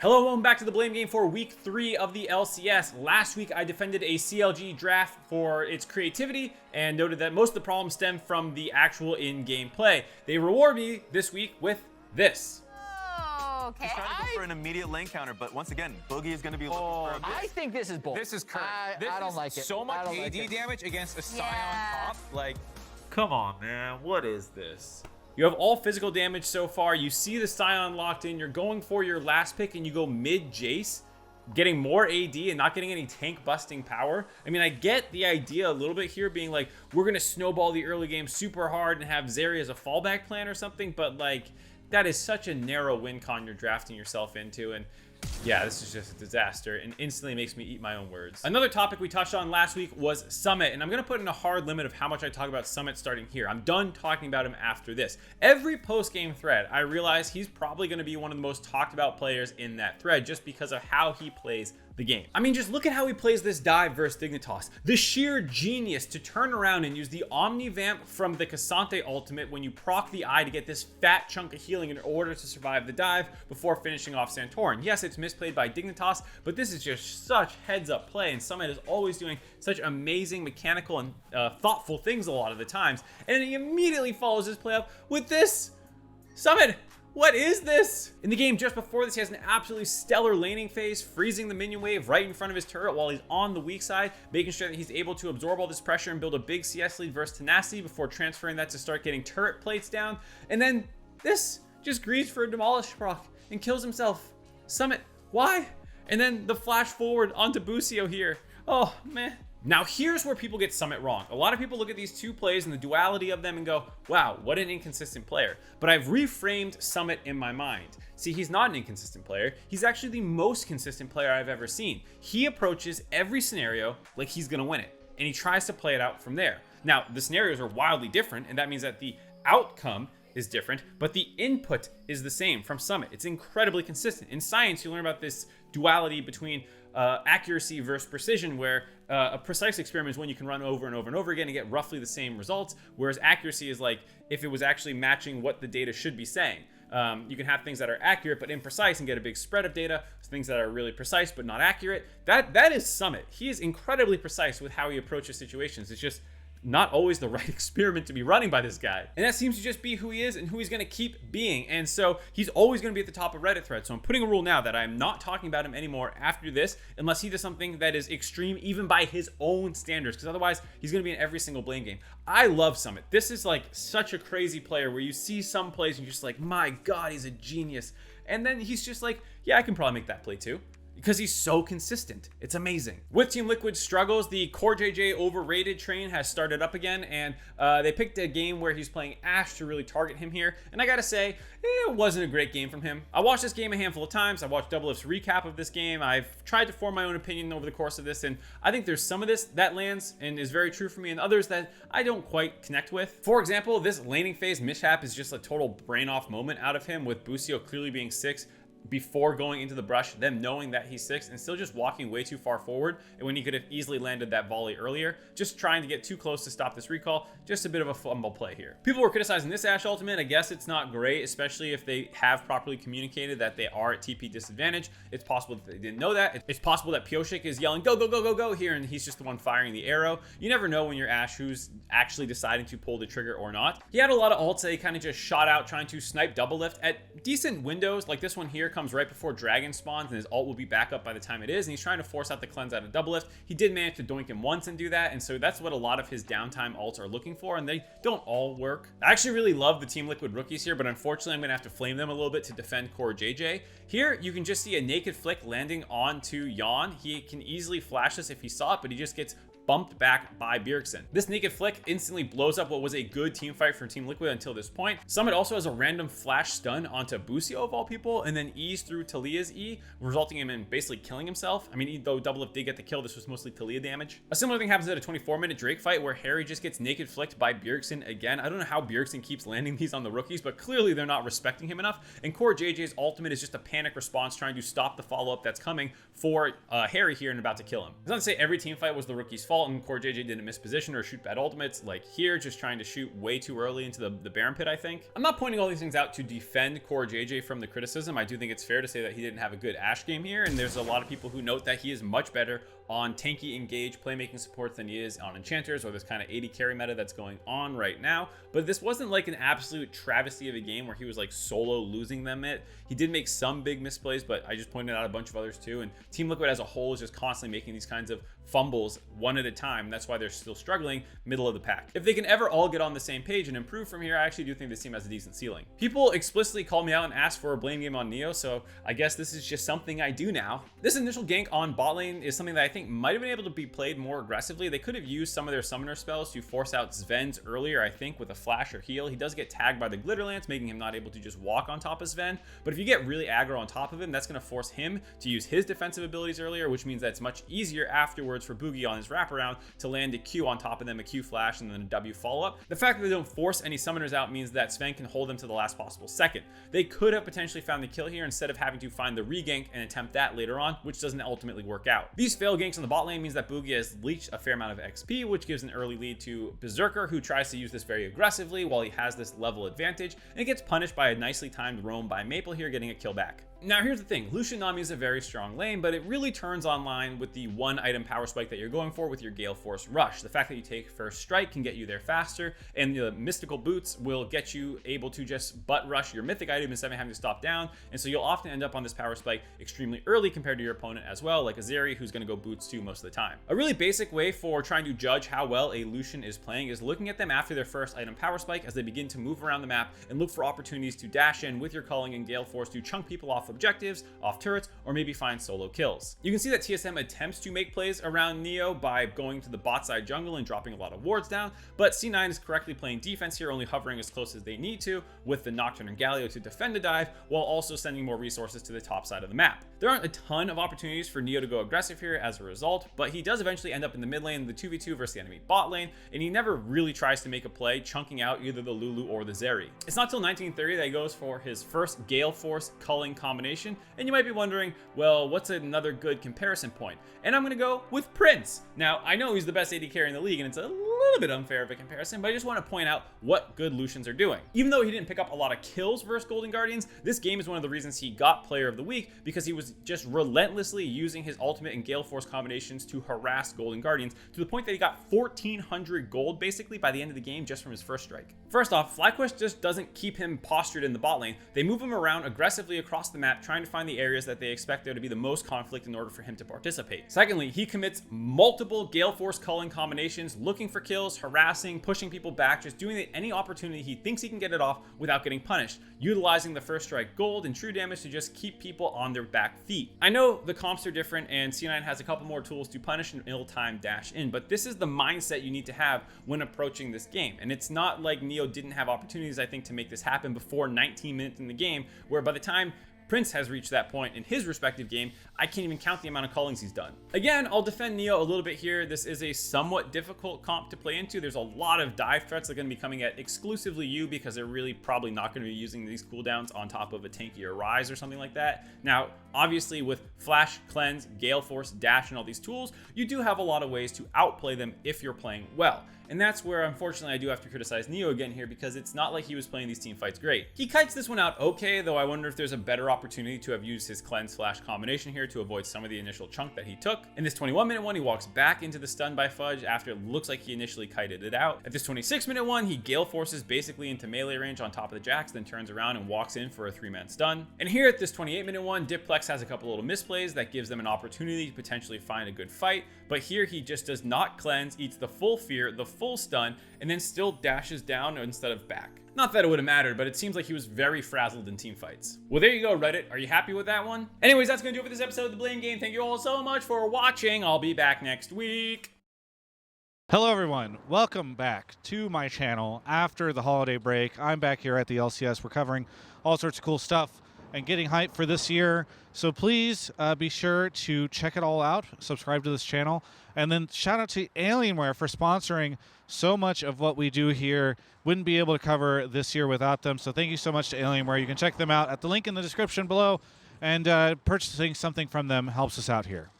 Hello, welcome back to the Blame Game for week 3 of the LCS. Last week, I defended a CLG draft for its creativity and noted that most of the problems stemmed from the actual in-game play. They reward me this week with this. Oh, okay. He's trying to go for an immediate lane counter, but once again, Boogie is going to be looking for a bit. I think this is bull. This is correct. I don't like it. So much I don't AD like it. damage against a Scion top. Like, Come on, man. What is this? You have all physical damage so far. You see the Scion locked in. You're going for your last pick, and you go mid-Jace, getting more AD and not getting any tank-busting power. I mean, I get the idea a little bit here, being like, we're going to snowball the early game super hard and have Zeri as a fallback plan or something, but, like, that is such a narrow win con you're drafting yourself into, and yeah, this is just a disaster and instantly makes me eat my own words. Another topic we touched on last week was Summit, and I'm going to put in a hard limit of how much I talk about Summit starting here. I'm done talking about him after this. Every post-game thread, I realize he's probably going to be one of the most talked about players in that thread just because of how he plays the game. I mean, just look at how he plays this dive versus Dignitas. The sheer genius to turn around and use the Omni Vamp from the Cassante ultimate when you proc the eye to get this fat chunk of healing in order to survive the dive before finishing off Santorin. Yes, it's misplayed by Dignitas, but this is just such heads-up play, and Summit is always doing such amazing mechanical and thoughtful things a lot of the times, and he immediately follows his play up with this. Summit, what is this? In the game just before this, he has an absolutely stellar laning phase, freezing the minion wave right in front of his turret while he's on the weak side, making sure that he's able to absorb all this pressure and build a big CS lead versus Tenacity before transferring that to start getting turret plates down. And then this just greeds for a demolish proc and kills himself. Summit, why? And then the flash forward onto Busio here. Oh, man. Now, here's where people get Summit wrong. A lot of people look at these two plays and the duality of them and go, wow, what an inconsistent player. But I've reframed Summit in my mind. See, he's not an inconsistent player. He's actually the most consistent player I've ever seen. He approaches every scenario like he's going to win it, and he tries to play it out from there. Now, the scenarios are wildly different, and that means that the outcome is different, but the input is the same from Summit. It's incredibly consistent. In science, you learn about this duality between accuracy versus precision, where a precise experiment is when you can run over and over and over again and get roughly the same results, whereas accuracy is like if it was actually matching what the data should be saying. You can have things that are accurate but imprecise and get a big spread of data, things that are really precise but not accurate. That is Summit. He is incredibly precise with how he approaches situations. It's just not always the right experiment to be running by this guy. And that seems to just be who he is and who he's going to keep being. And so he's always going to be at the top of Reddit threads. So I'm putting a rule now that I'm not talking about him anymore after this, unless he does something that is extreme even by his own standards, because otherwise he's going to be in every single Blame game. I love Summit. This is like such a crazy player where you see some plays and you're just like, my God, he's a genius. And then he's just like, yeah, I can probably make that play too, because he's so consistent. It's amazing. With Team Liquid's struggles, the CoreJJ overrated train has started up again, and they picked a game where he's playing Ashe to really target him here. And I gotta say, it wasn't a great game from him. I watched this game a handful of times. I watched Double F's recap of this game. I've tried to form my own opinion over the course of this, and I think there's some of this that lands and is very true for me, and others that I don't quite connect with. For example, this laning phase mishap is just a total brain off moment out of him, with Busio clearly being 6 before going into the brush, them knowing that he's 6 and still just walking way too far forward, and when he could have easily landed that volley earlier, just trying to get too close to stop this recall. Just a bit of a fumble play here. People were criticizing this Ashe ultimate. I guess it's not great, especially if they have properly communicated that they are at TP disadvantage. It's possible that they didn't know that. It's possible that Pioshik is yelling go go go go go here and he's just the one firing the arrow. You never know when you're Ashe who's actually deciding to pull the trigger or not. He had a lot of ults that he kind of just shot out trying to snipe double lift at decent windows. Like this one here comes right before Dragon spawns, and his ult will be back up by the time it is, and he's trying to force out the cleanse out of double lift. He did manage to doink him once and do that, and so that's what a lot of his downtime ults are looking for, and they don't all work. I actually really love the Team Liquid rookies here, but unfortunately I'm gonna have to flame them a little bit to defend CoreJJ. Here you can just see a naked flick landing onto Yawn. He can easily flash this if he saw it, but he just gets bumped back by Bjergsen. This naked flick instantly blows up what was a good team fight for Team Liquid until this point. Summit also has a random flash stun onto Busio of all people, and then E's through Talia's E, resulting in him in basically killing himself. I mean, though Double Lift did get the kill, this was mostly Talia damage. A similar thing happens at a 24-minute Drake fight where Harry just gets naked flicked by Bjergsen again. I don't know how Bjergsen keeps landing these on the rookies, but clearly they're not respecting him enough. And CoreJJ's ultimate is just a panic response trying to stop the follow-up that's coming for Harry here and about to kill him. It's not to say every team fight was the rookie's fault and CoreJJ didn't miss position or shoot bad ultimates like here, just trying to shoot way too early into the Baron pit, I think. I'm not pointing all these things out to defend CoreJJ from the criticism. I do think it's fair to say that he didn't have a good Ashe game here, and there's a lot of people who note that he is much better on tanky engage playmaking supports than he is on enchanters, or this kind of 80 carry meta that's going on right now. But this wasn't like an absolute travesty of a game where he was like solo losing them it. He did make some big misplays, but I just pointed out a bunch of others too. And Team Liquid as a whole is just constantly making these kinds of fumbles one at a time. That's why they're still struggling middle of the pack. If they can ever all get on the same page and improve from here, I actually do think this team has a decent ceiling. People explicitly call me out and ask for a blame game on Neo, so I guess this is just something I do now. This initial gank on bot lane is something that I think might have been able to be played more aggressively. They could have used some of their summoner spells to force out Sven's earlier, I think, with a flash or heal. He does get tagged by the Glitter Lance, making him not able to just walk on top of Sven. But if you get really aggro on top of him, that's going to force him to use his defensive abilities earlier, which means that it's much easier afterwards for Boogie on his wraparound to land a Q on top of them, a Q flash, and then a W follow-up. The fact that they don't force any summoners out means that Sven can hold them to the last possible second. They could have potentially found the kill here instead of having to find the regank and attempt that later on, which doesn't ultimately work out. These fail ganks on the bot lane means that Boogie has leached a fair amount of XP, which gives an early lead to Berserker, who tries to use this very aggressively while he has this level advantage, and it gets punished by a nicely timed roam by Maple here, getting a kill back. Now here's the thing, Lucian Nami is a very strong lane, but it really turns online with the one item power spike that you're going for with your Gale Force Rush. The fact that you take first strike can get you there faster, and the mystical boots will get you able to just butt rush your mythic item instead of having to stop down, and so you'll often end up on this power spike extremely early compared to your opponent as well, like a Zeri who's going to go boots too most of the time. A really basic way for trying to judge how well a Lucian is playing is looking at them after their first item power spike as they begin to move around the map and look for opportunities to dash in with your Culling and Gale Force to chunk people off objectives, off turrets, or maybe find solo kills. You can see that TSM attempts to make plays around Neo by going to the bot side jungle and dropping a lot of wards down, but C9 is correctly playing defense here, only hovering as close as they need to with the Nocturne and Galio to defend the dive, while also sending more resources to the top side of the map. There aren't a ton of opportunities for Neo to go aggressive here as a result, but he does eventually end up in the mid lane, the 2v2 versus the enemy bot lane, and he never really tries to make a play chunking out either the Lulu or the Zeri. It's not till 1930 that he goes for his first Gale Force Culling combination, and you might be wondering, well, what's another good comparison point? And I'm going to go with Prince. Now, I know he's the best AD carry in the league, and it's a little bit unfair of a comparison, but I just want to point out what good Lucians are doing. Even though he didn't pick up a lot of kills versus Golden Guardians, this game is one of the reasons he got Player of the Week, because he was just relentlessly using his ultimate and Gale Force combinations to harass Golden Guardians, to the point that he got 1,400 gold basically by the end of the game just from his first strike. First off, FlyQuest just doesn't keep him postured in the bot lane. They move him around aggressively across the map, trying to find the areas that they expect there to be the most conflict in order for him to participate. Secondly, he commits multiple Gale Force Culling combinations, looking for kills, harassing, pushing people back, just doing any opportunity he thinks he can get it off without getting punished, utilizing the first strike gold and true damage to just keep people on their back feet. I know the comps are different and C9 has a couple more tools to punish an ill-timed dash in, but this is the mindset you need to have when approaching this game. And it's not like Neo didn't have opportunities, I think, to make this happen before 19 minutes in the game, where by the time Prince has reached that point in his respective game, I can't even count the amount of callings he's done. Again, I'll defend Neo a little bit here. This is a somewhat difficult comp to play into. There's a lot of dive threats that are going to be coming at exclusively you, because they're really probably not going to be using these cooldowns on top of a tankier Rise or something like that. Now, obviously with Flash, Cleanse, Gale Force, Dash, and all these tools, you do have a lot of ways to outplay them if you're playing well. And that's where, unfortunately, I do have to criticize Neo again here, because it's not like he was playing these team fights great. He kites this one out okay, though I wonder if there's a better opportunity to have used his Cleanse Flash combination here to avoid some of the initial chunk that he took. In this 21-minute one, he walks back into the stun by Fudge after it looks like he initially kited it out. At this 26-minute one, he Gale Forces basically into melee range on top of the Jax, then turns around and walks in for a 3-man stun. And here at this 28-minute one, Diplex has a couple little misplays that gives them an opportunity to potentially find a good fight, but here he just does not cleanse, eats the full fear, the full stun, and then still dashes down instead of back. Not that it would have mattered, but it seems like he was very frazzled in team fights. Well, there you go, Reddit. Are you happy with that one? Anyways, that's going to do it for this episode of The Blame Game. Thank you all so much for watching. I'll be back next week. Hello everyone, welcome back to my channel after the holiday break. I'm back here at the LCS. We're covering all sorts of cool stuff and getting hyped for this year. So please be sure to check it all out, subscribe to this channel, and then shout out to Alienware for sponsoring so much of what we do here. Wouldn't be able to cover this year without them. So thank you so much to Alienware. You can check them out at the link in the description below, and purchasing something from them helps us out here.